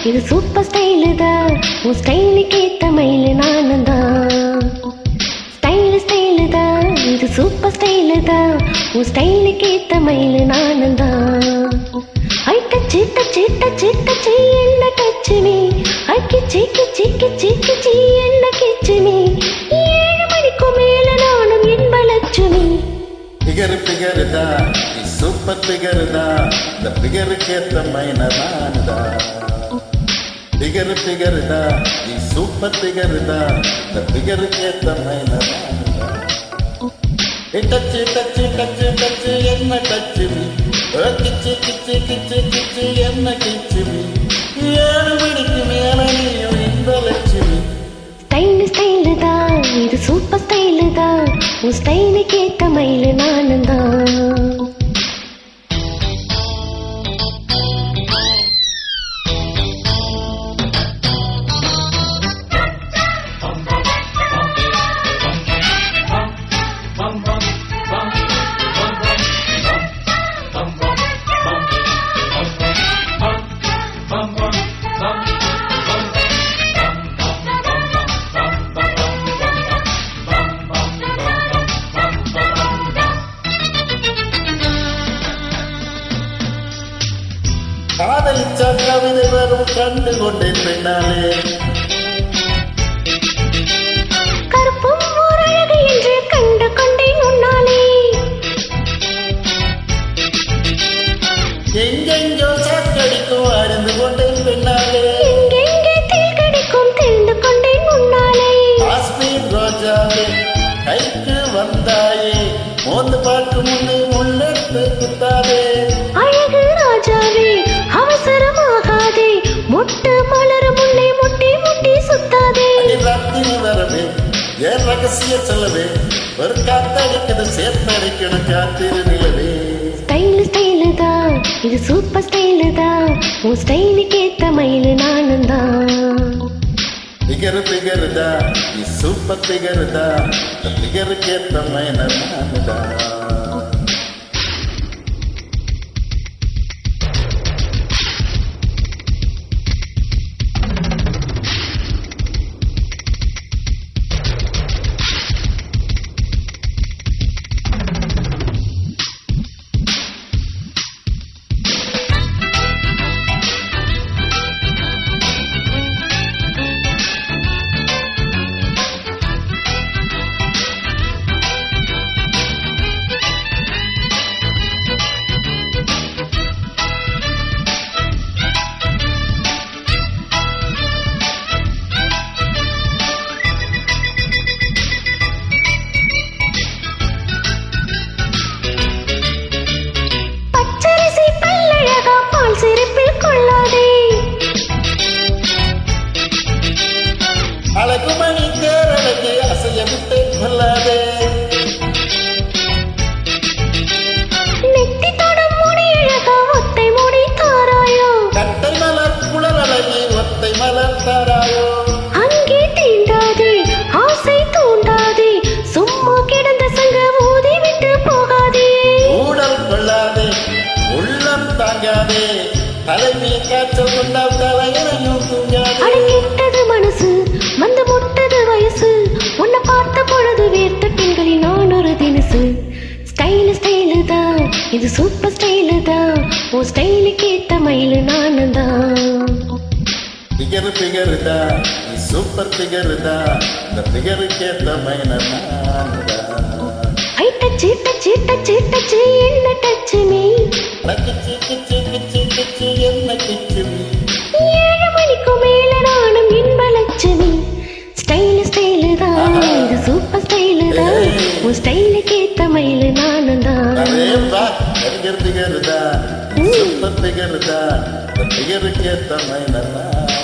இது super style தான். உன் ஸ்டைலுக்கு ஏத்த மயிலு நானும் தான். ஸ்டைலு தான், இது சூப்பர் ஸ்டைலு தான். உன் ஸ்டைலுக்கு ஏத்த மயிலு நானும் தான். ஐ டச்சு டச்சு டச்சு டச்சு என்ன டச்சு மீ. ஐ கிச்சி கிச்சி கிச்சி கிச்சி என்ன கிச்சு மீ. 7 மணிக்கு மேல நானும் என்ப லட்சுமி. பிகரு தான், சூப்பர் பிகரு தான். இந்த பிகருக்கு ஏத்த மைனா நான் தான். பிகரு தான், நீ சூப்பர் பிகரு தான். இந்த பிகருக்கு ஏத்த மைனா நான் தான். டச்சு டச்சு டச்சு டச்சு என்ன டச்சு மீ. கிச்சு கிச்சு கிச்சு கிச்சு என்ன கிச்சு மீ. 7 மணிக்கு மேல நீயும் இந்த லட்சுமி. ஸ்டைலு தான், இது சூப்பர் ஸ்டைலு தான். உன் ஸ்டைலுக்கு ஏத்த மயிலு நானும் தான். காதலிச்ச கவிதை வரும் கண்டு கொண்டேன் பெண்ணாலே. கருப்பும் ஓரழகு என்று கண்டு கொண்டேன் உன்னாலே. எங்கெங்கோ சாக்கடிக்கும் அறிந்து கொண்டேன் பெண்ணாலே. எங்கெங்கே தேள் கடிக்கும் தெரிந்து கொண்டேன் உன்னாலே. காஷ்மீர் ரோஜாவே கைக்கு வந்தாயே. மோந்து பார்க்கும் முன்னே முள்ளெடுத்து குத்தாதே. அழகு ராஜாவே அவசரமாகாதே. மொட்டு மலர முன்னே முட்டி முட்டி சுத்தாதே. ராத்திரி வரவே ஏன் ரகசிய சொல்லவே. ஒரு காத்தடிக்கிறது சேர்த்தடிக்கணும் காத்திரு நிலவே. ஸ்டைலு தான், இது சூப்பர் ஸ்டைலு தான். உன் ஸ்டைலுக்கு ஏத்த மயிலு நானும் தான். பிகரு தான், நீ சூப்பர் பிகரு தான். பிகருக்கு ஏத்த மைனா நான் தான். அழகுமணி தேரழகி அசைய விட்டு கொள்ளாதே. நெத்தி தொடும் முடி அழகா ஒத்தை முடி தாராயோ. கட்டை மலர் குழல் அழகி ஒத்தை மலர் தாராயோ. அங்கே தீண்டாதே ஆசை தூண்டாதே. சும்மா கிடந்த சங்க ஊதி விட்டு போகாதே. ஊடல் கொள்ளாதே உள்ளம் தாங்காதே. தலைமையை காய்ச்சல் கொண்டால் தலையினையும் தூங்காதே. அடங்கிட்டது மனசு வந்து முட்டது வயசு. உன்னை பார்த்த பொழுது வேர்த்த பெண்களில் நான் ஒரு தினசு. ஸ்டைலு தான், இது சூப்பர் ஸ்டைலு தான். உன் ஸ்டைலுக்கு ஏத்த மயிலு நானும் தான். பிகரு தான், நீ சூப்பர் பிகரு தான். இந்த பிகருக்கு ஏத்த மைனா நான் தான். ஐ டச்சு டச்சு டச்சு டச்சு என்ன டச்சு மீ. கிச்சு கிச்சு கிச்சு கிச்சு என்ன கிச்சு மீ. 7 மணிக்கு மேல நானும் என்ப லட்சுமி. ஸ்டைலு தான், இது சூப்பர் ஸ்டைலு தான். உன் ஸ்டைலுக்கு ஏத்த மயிலு நானும் தான். பிகரு தான், சூப்பர் பிகரு தான். பிகருக்கு ஏத்த மைனா நான்